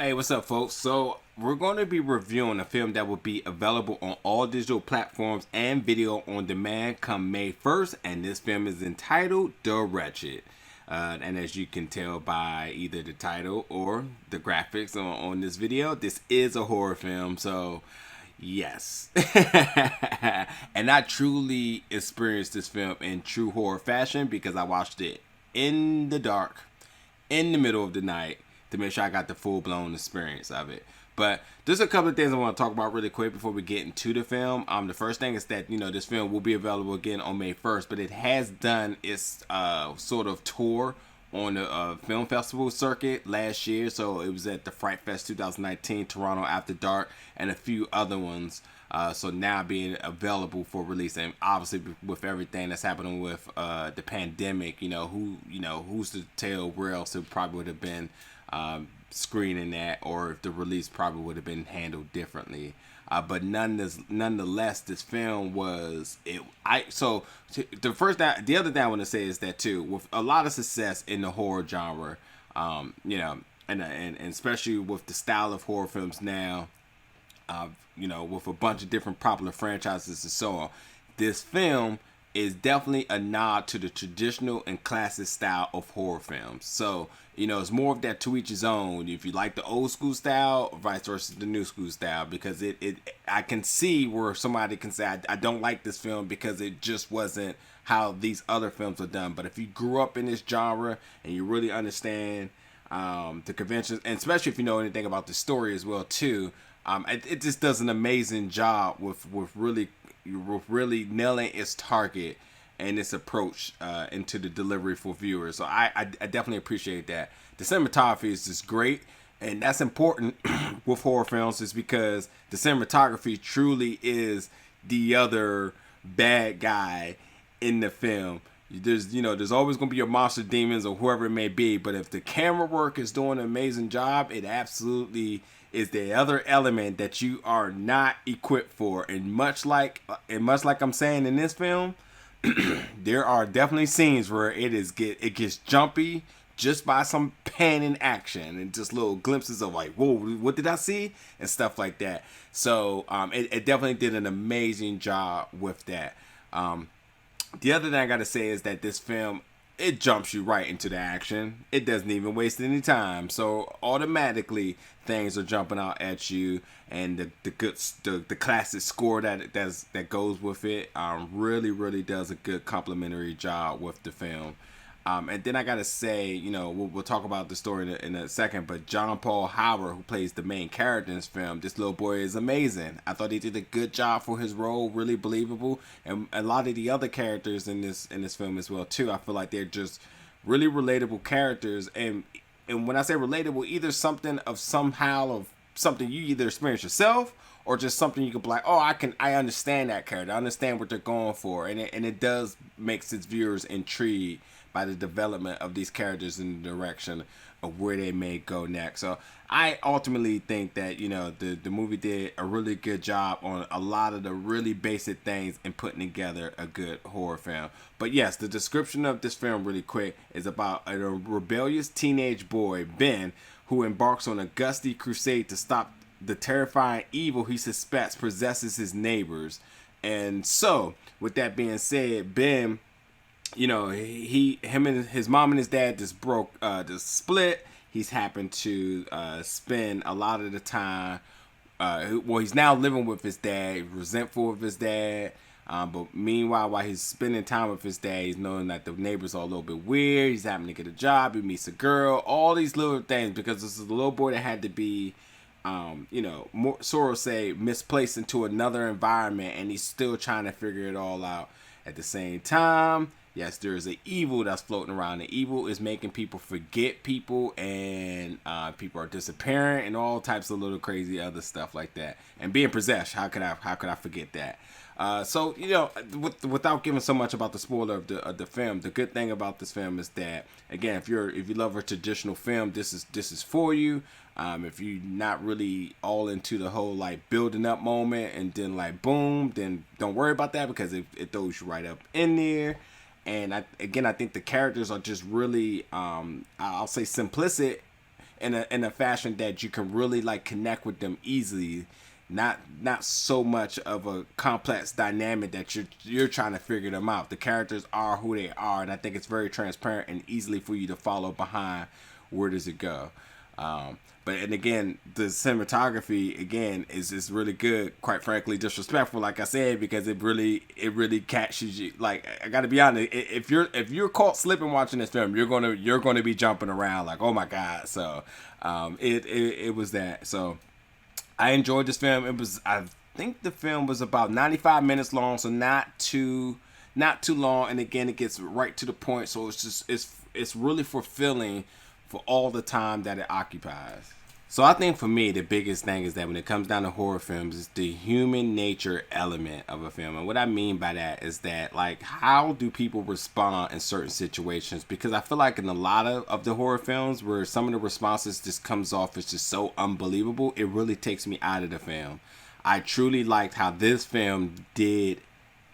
Hey, what's up, folks? So, we're going to be reviewing a film that will be available on all digital platforms and video on demand come May 1st, and this film is entitled The Wretched. And as you can tell by either the title or the graphics on this video, this is a horror film, so yes. And I truly experienced this film in true horror fashion because I watched it in the dark in the middle of the night to make sure I got the full blown experience of it. But there's a couple of things I want to talk about really quick before we get into the film. The first thing is that this film will be available again on May 1st, but it has done its sort of tour on the film festival circuit last year. So it was at the Fright Fest 2019, Toronto After Dark, and a few other ones. So now being available for release, and obviously with everything that's happening with the pandemic, who's to tell where else it probably would have been screening that, or if the release probably would have been handled differently. But nonetheless, this film was it. The other thing I want to say is that too, with a lot of success in the horror genre, and especially with the style of horror films now. With a bunch of different popular franchises and so on. This film is definitely a nod to the traditional and classic style of horror films. So, it's more of that to each his own. If you like the old school style, vice versa the new school style, because I can see where somebody can say, I don't like this film because it just wasn't how these other films are done. But if you grew up in this genre and you really understand the conventions, and especially if you know anything about the story as well too, it just does an amazing job with really nailing its target and its approach into the delivery for viewers. So I definitely appreciate that. The cinematography is just great, and that's important with horror films, is because the cinematography truly is the other bad guy in the film. There's always going to be your monster demons or whoever it may be, but if the camera work is doing an amazing job, it absolutely is the other element that you are not equipped for. And much like I'm saying in this film, there are definitely scenes where it gets jumpy just by some panning action and just little glimpses of like, whoa, what did I see? And stuff like that. So it definitely did an amazing job with that. The other thing I gotta say is that this film, it jumps you right into the action. It doesn't even waste any time. So automatically things are jumping out at you, and the classic score that goes with it really does a good complimentary job with the film. And then I gotta say, we'll talk about the story in a second, but John Paul Howard, who plays the main character in this film, this little boy is amazing. I thought he did a good job for his role, really believable, and a lot of the other characters in this film as well too. I feel like they're just really relatable characters, and when I say relatable, either something of something you either experience yourself, or just something you can be like, oh, I understand that character, I understand what they're going for, and it does makes its viewers intrigued by the development of these characters in the direction of where they may go next. So I ultimately think that the movie did a really good job on a lot of the really basic things in putting together a good horror film. But yes, the description of this film really quick is about a rebellious teenage boy, Ben, who embarks on a gutsy crusade to stop the terrifying evil he suspects possesses his neighbors. And so with that being said, Ben, him and his mom and his dad just split. He's happened to spend a lot of the time. He's now living with his dad, resentful of his dad. But meanwhile, while he's spending time with his dad, he's knowing that the neighbors are a little bit weird. He's having to get a job. He meets a girl. All these little things, because this is a little boy that had to be, more sort of say misplaced into another environment, and he's still trying to figure it all out. At the same time, yes, there is an evil that's floating around. The evil is making people forget people, and people are disappearing, and all types of little crazy other stuff like that. And being possessed, how could I forget that? So without giving so much about the spoiler of the film, the good thing about this film is that, again, if you love a traditional film, this is for you. If you're not really all into the whole like building up moment and then like boom, then don't worry about that, because it throws you right up in there. And I think the characters are just really, I'll say simplistic in a fashion that you can really like connect with them easily. Not so much of a complex dynamic that you're trying to figure them out. The characters are who they are, and I think it's very transparent and easily for you to follow behind where does it go. And again, the cinematography again is really good. Quite frankly, disrespectful, like I said, because it really catches you. Like, I gotta be honest, if you're caught slipping watching this film, you're gonna be jumping around like, oh my god. So it was that. So I enjoyed this film. I think the film was about 95 minutes long, so not too long. And again, it gets right to the point. So it's really fulfilling for all the time that it occupies. So I think for me, the biggest thing is that when it comes down to horror films, it's the human nature element of a film. And what I mean by that is that, like, how do people respond in certain situations? Because I feel like in a lot of the horror films where some of the responses just comes off as just so unbelievable, it really takes me out of the film. I truly liked how this film did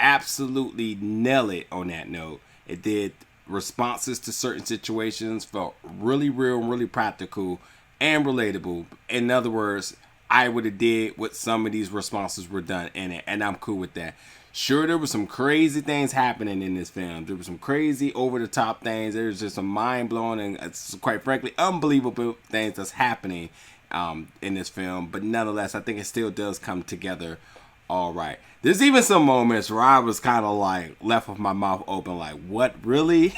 absolutely nail it on that note. It did responses to certain situations, felt really real and really practical and relatable. In other words, I would have did what some of these responses were done in it, and I'm cool with that. Sure, there were some crazy things happening in this film. There were some crazy over-the-top things. There's just some mind-blowing and, quite frankly, unbelievable things that's happening in this film. But nonetheless, I think it still does come together all right. There's even some moments where I was kind of like left with my mouth open, like, what, really?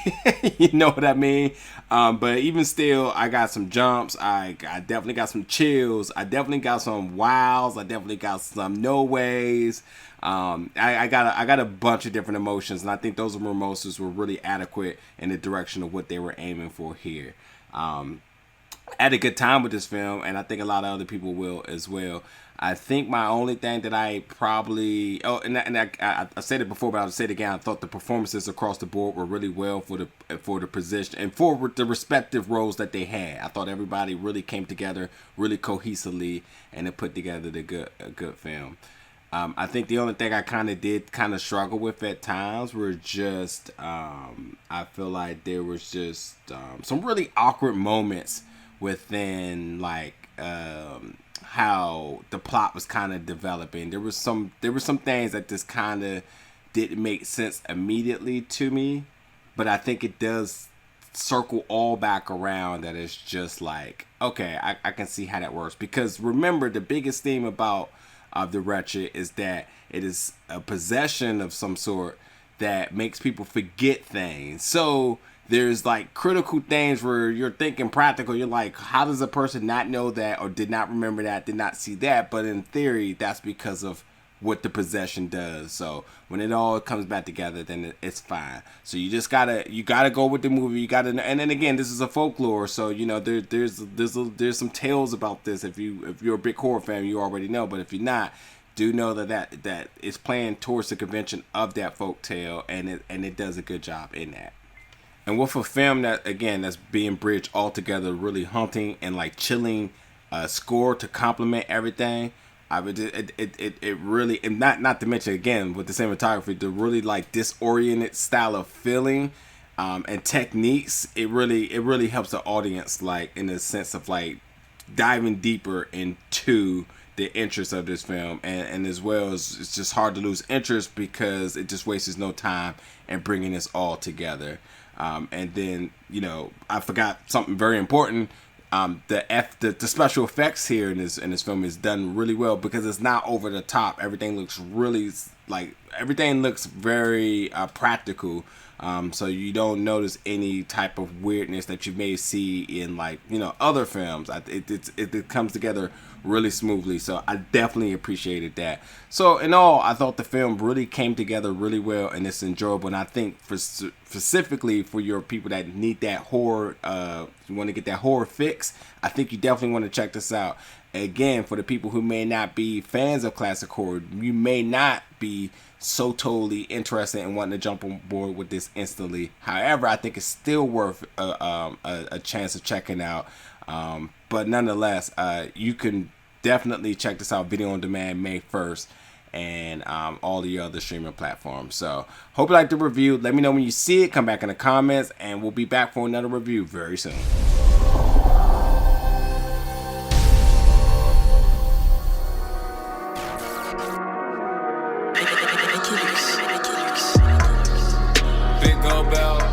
You know what I mean? But even still, I got some jumps. I definitely got some chills. I definitely got some wows. I definitely got some no ways. I got a bunch of different emotions, and I think those emotions were really adequate in the direction of what they were aiming for here. I had a good time with this film, and I think a lot of other people will as well. I think my only thing that I probably I said it before, but I'll say it again. I thought the performances across the board were really well for the position and for the respective roles that they had. I thought everybody really came together really cohesively, and it put together a good film. I think the only thing I kind of struggle with at times were just I feel like there was just some really awkward moments within like how the plot was kind of developing. There were some things that just kind of didn't make sense immediately to me, but I think it does circle all back around that it's just like, okay, I can see how that works. Because remember, the biggest theme about the Wretched is that it is a possession of some sort that makes people forget things. So there's like critical things where you're thinking practical. You're like, how does a person not know that or did not remember that, did not see that? But in theory, that's because of what the possession does. So when it all comes back together, then it's fine. So you just gotta go with the movie. You gotta, and then again, this is a folklore. So you know there's some tales about this. If you're a big horror fan, you already know. But if you're not, do know that it's playing towards the convention of that folk tale, and it does a good job in that. And with a film that, again, that's being bridged all together, really haunting and like chilling score to complement everything, it really, and not to mention again with the cinematography, the really like disoriented style of feeling and techniques, it really helps the audience like in the sense of like diving deeper into the interest of this film, and as well as it's just hard to lose interest because it just wastes no time in bringing this all together. And then, you know, I forgot something very important. The special effects here in this film is done really well because it's not over the top. Everything looks very practical. So you don't notice any type of weirdness that you may see in like, you know, other films. It comes together really smoothly. So I definitely appreciated that. So in all, I thought the film really came together really well and it's enjoyable. And I think specifically for your people that need that horror, you want to get that horror fix, I think you definitely want to check this out. Again, for the people who may not be fans of classic horror, you may not be so totally interested in wanting to jump on board with this instantly. However, I think it's still worth a chance of checking out. But nonetheless, you can definitely check this out video on demand May 1st and all the other streaming platforms. So hope you like the review. Let me know when you see it. Come back in the comments and we'll be back for another review very soon. rebel.